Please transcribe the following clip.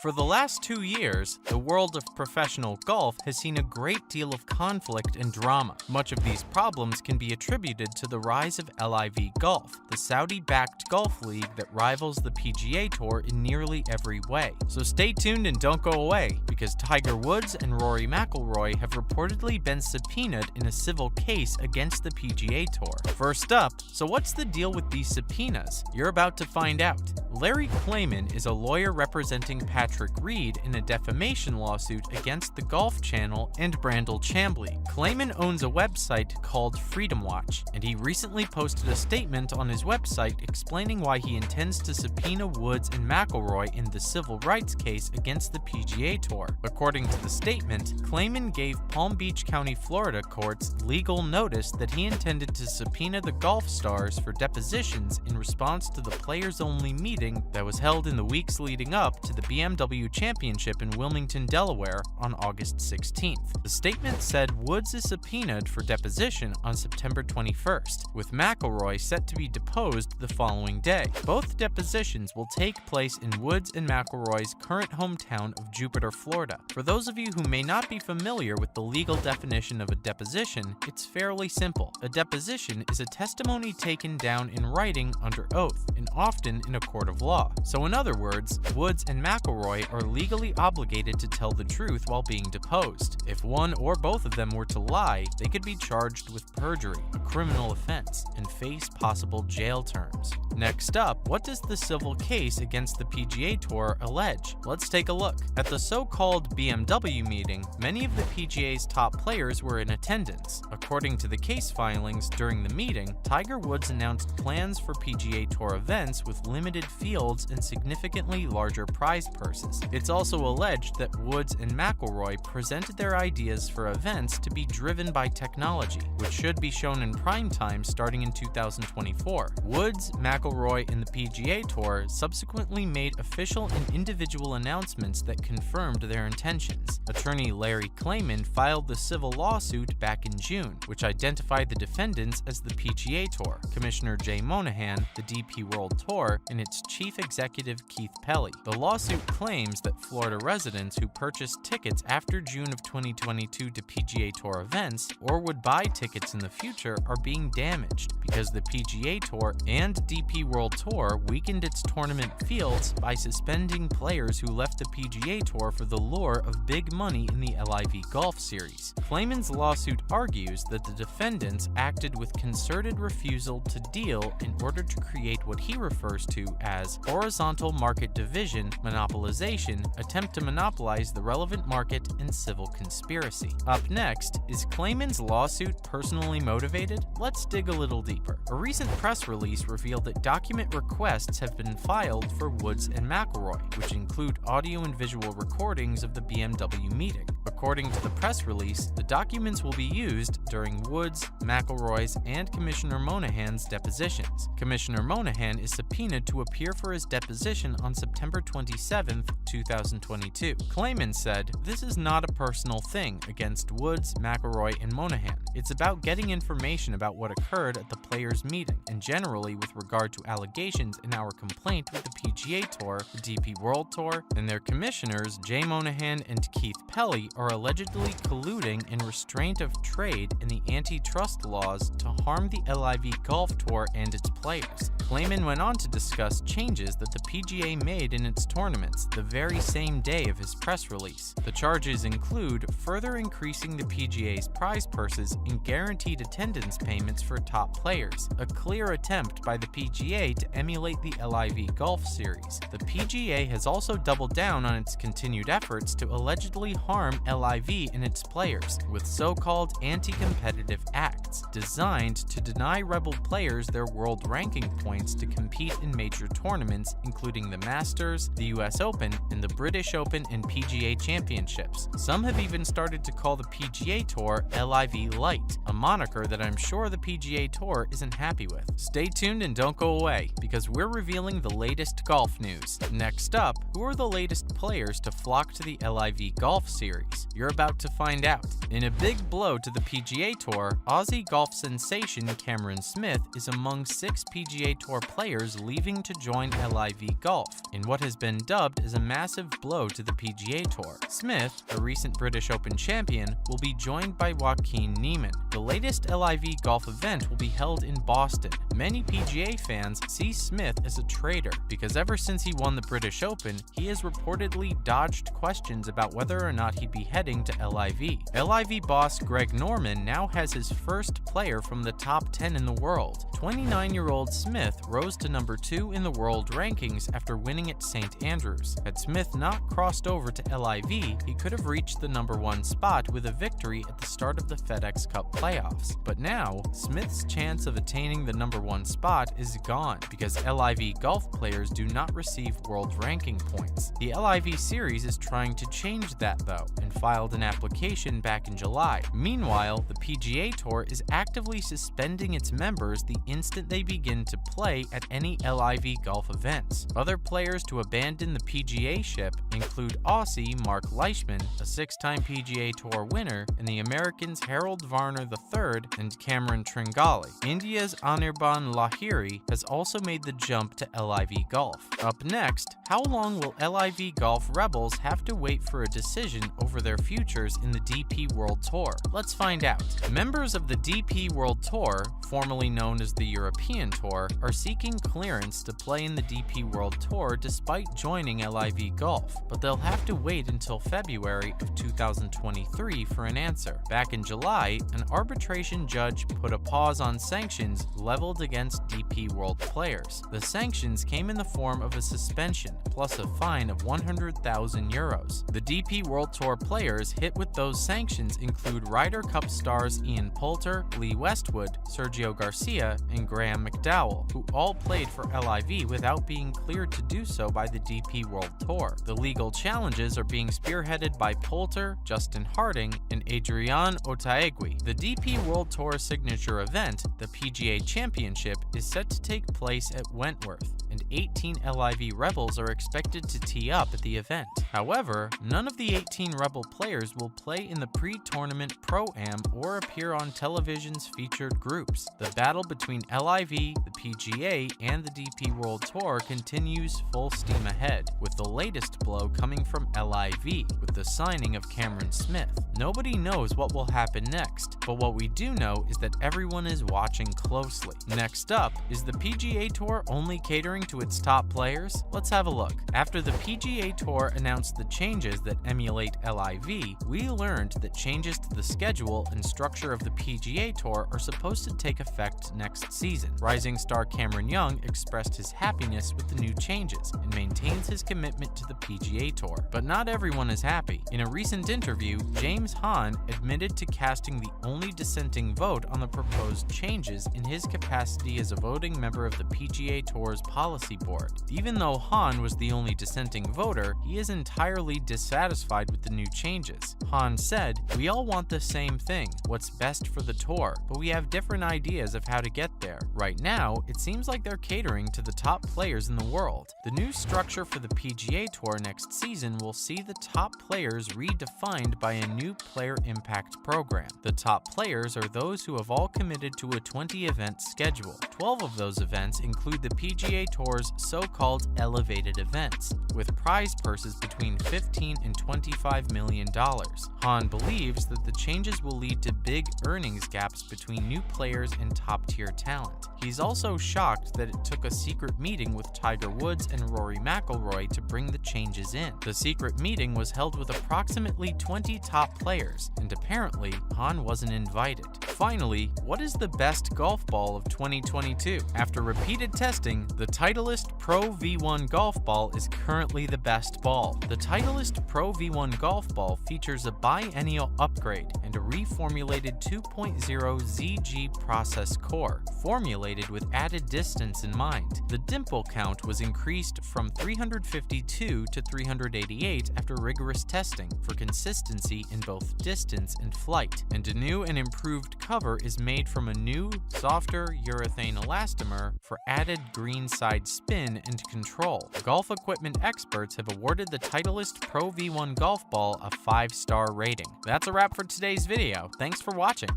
For the last 2 years, the world of professional golf has seen a great deal of conflict and drama. Much of these problems can be attributed to the rise of LIV Golf, the Saudi-backed golf league that rivals the PGA Tour in nearly every way. So stay tuned and don't go away, because Tiger Woods and Rory McIlroy have reportedly been subpoenaed in a civil case against the PGA Tour. First up, so what's the deal with these subpoenas? You're about to find out. Larry Klayman is a lawyer representing Patrick Reed in a defamation lawsuit against the Golf Channel and Brandel Chambly. Klayman owns a website called Freedom Watch, and he recently posted a statement on his website explaining why he intends to subpoena Woods and McIlroy in the civil rights case against the PGA Tour. According to the statement, Klayman gave Palm Beach County, Florida courts legal notice that he intended to subpoena the golf stars for depositions in response to the players-only meeting that was held in the weeks leading up to the BMW Championship in Wilmington, Delaware on August 16th. The statement said Woods is subpoenaed for deposition on September 21st, with McIlroy set to be deposed the following day. Both depositions will take place in Woods and McIlroy's current hometown of Jupiter, Florida. For those of you who may not be familiar with the legal definition of a deposition, it's fairly simple. A deposition is a testimony taken down in writing under oath, and often in a court of law. So in other words, Woods and McIlroy are legally obligated to tell the truth while being deposed. If one or both of them were to lie, they could be charged with perjury, a criminal offense, and face possible jail terms. Next up, what does the civil case against the PGA Tour allege? Let's take a look. At the so-called BMW meeting, many of the PGA's top players were in attendance. According to the case filings during the meeting, Tiger Woods announced plans for PGA Tour events with limited fields and significantly larger prize purses. It's also alleged that Woods and McIlroy presented their ideas for events to be driven by technology, which should be shown in prime time starting in 2024. Woods, McIlroy, and the PGA Tour subsequently made official and individual announcements that confirmed their intentions. Attorney Larry Klayman filed the civil lawsuit back in June, which identified the defendants as the PGA Tour, Commissioner Jay Monahan, the DP World Tour, and its chief executive Keith Pelley. The lawsuit claims that Florida residents who purchased tickets after June of 2022 to PGA Tour events or would buy tickets in the future are being damaged because the PGA Tour and DP World Tour weakened its tournament fields by suspending players who left the PGA Tour for the lure of big money in the LIV Golf Series. Klayman's lawsuit argues that the defendants acted with concerted refusal to deal in order to create what he refers to as horizontal market division, monopolization, attempt to monopolize the relevant market, and civil conspiracy. Up next, is Klayman's lawsuit personally motivated? Let's dig a little deeper. A recent press release revealed that document requests have been filed for Woods and McIlroy, which include audio and visual recordings of the BMW meeting. According to the press release, the documents will be used during Woods, McIlroy's, and Commissioner Monahan's depositions. Commissioner Monahan is subpoenaed to appear for his deposition on September 27, 2022. Klayman said, "This is not a personal thing against Woods, McIlroy, and Monahan. It's about getting information about what occurred at the players' meeting, and generally with regard to allegations in our complaint with the PGA Tour, the DP World Tour, and their commissioners, Jay Monahan and Keith Pelley, are allegedly colluding in restraint of trade in the antitrust laws to harm the LIV Golf Tour and its players." Klayman went on to discuss changes that the PGA made in its tournaments the very same day of his press release. The charges include further increasing the PGA's prize purses and guaranteed attendance payments for top players, a clear attempt by the PGA to emulate the LIV Golf Series. The PGA has also doubled down on its continued efforts to allegedly harm LIV and its players with so-called anti-competitive acts designed to deny rebel players their world ranking points to compete in major tournaments, including the Masters, the US Open, and the British Open and PGA Championships. Some have even started to call the PGA Tour LIV Light, a moniker that I'm sure the PGA Tour isn't happy with. Stay tuned and don't go away, because we're revealing the latest golf news. Next up, who are the latest players to flock to the LIV Golf Series? series? You're about to find out. In a big blow to the PGA Tour, Aussie golf sensation Cameron Smith is among 6 PGA Tour players leaving to join LIV Golf, in what has been dubbed as a massive blow to the PGA Tour. Smith, a recent British Open champion, will be joined by Joaquin Niemann. The latest LIV Golf event will be held in Boston. Many PGA fans see Smith as a traitor because ever since he won the British Open, he has reportedly dodged questions about whether or not he'd be heading to LIV. LIV boss Greg Norman now has his first player from the top 10 in the world. 29-year-old Smith rose to number 2 in the world rankings after winning at St. Andrews. Had Smith not crossed over to LIV, he could have reached the number 1 spot with a victory at the start of the FedEx Cup playoffs. But now, Smith's chance of attaining the number 1 spot is gone because LIV golf players do not receive world ranking points. The LIV series is trying to change that though, and filed an application back in July. Meanwhile, the PGA Tour is actively suspending its members the instant they begin to play at any LIV golf events. Other players to abandon the PGA ship include Aussie Mark Leishman, a 6-time PGA Tour winner, and the Americans Harold Varner III and Cameron Tringali. India's Anirban Lahiri has also made the jump to LIV Golf. Up next, how long will LIV Golf Rebels have to wait for a decision over their futures in the DP World Tour? Let's find out. Members of the DP World Tour, formerly known as the European Tour, are seeking clearance to play in the DP World Tour despite joining LIV Golf, but they'll have to wait until February of 2023 for an answer. Back in July, an arbitration judge put a pause on sanctions leveled against DP World players. The sanctions came in the form of a suspension, plus a fine of 100,000 euros. The DP World Tour players hit with those sanctions include Ryder Cup stars Ian Poulter, Lee Westwood, Sergio Garcia, and Graham McDowell, who all played for LIV without being cleared to do so by the DP World Tour. The legal challenges are being spearheaded by Poulter, Justin Harding, and Adrian Otaegui. The DP World Tour signature event, the PGA Championship, is set to take place at Wentworth, and 18 LIV Rebels are expected to tee up at the event. However, none of the 18 Rebel players will play in the pre-tournament Pro-Am or appear on television's featured groups. The battle between LIV, the PGA, and the DP World Tour continues full steam ahead, with the latest blow coming from LIV, with the signing of Cameron Smith. Nobody knows what will happen next, but what we do know is that everyone is watching closely. Next up, is the PGA Tour only catering to its top players? Let's have a look. After the PGA Tour announced the changes that emulate LIV, we learned that changes to the schedule and structure of the PGA Tour are supposed to take effect next season. Rising star Cameron Young expressed his happiness with the new changes and maintains his commitment to the PGA Tour. But not everyone is happy. In a recent interview, James Hahn admitted to casting the only dissenting vote on the proposed changes in his capacity as a voting member of the PGA Tour's policy board. Even though Hahn was the only dissenting voter, he is entirely dissatisfied with the new changes. Hahn said, "We all want the same thing, what's best for the tour, but we have different ideas of how to get there. Right now, it seems like they're catering to the top players in the world." The new structure for the PGA Tour next season will see the top players redefined by a new player impact program. The top players are those who have all committed to a 20-event schedule. 12 of those events include the PGA Tour's so-called elevated events, with prize purses between $15 and $25 million. Hahn believes that the changes will lead to big earnings gaps between new players and top-tier talent. He's also shocked that it took a secret meeting with Tiger Woods and Rory McIlroy to bring the changes in. The secret meeting was held with approximately 20 top players, and apparently, Hahn wasn't invited. Finally, what is the best golf ball of 2022? After repeated testing, the Titleist Pro V1 golf ball is currently the best ball. The Titleist Pro V1 golf ball features a biennial upgrade and a reformulated 2.0 ZG process core, formulated with added distance in mind. The dimple count was increased from 352 to 388 after rigorous testing for consistency in both distance and flight, and a new and improved cover is made from a new, softer urethane elastomer for added green side provide spin and control. Golf equipment experts have awarded the Titleist Pro V1 golf ball a 5-star rating. That's a wrap for today's video. Thanks for watching.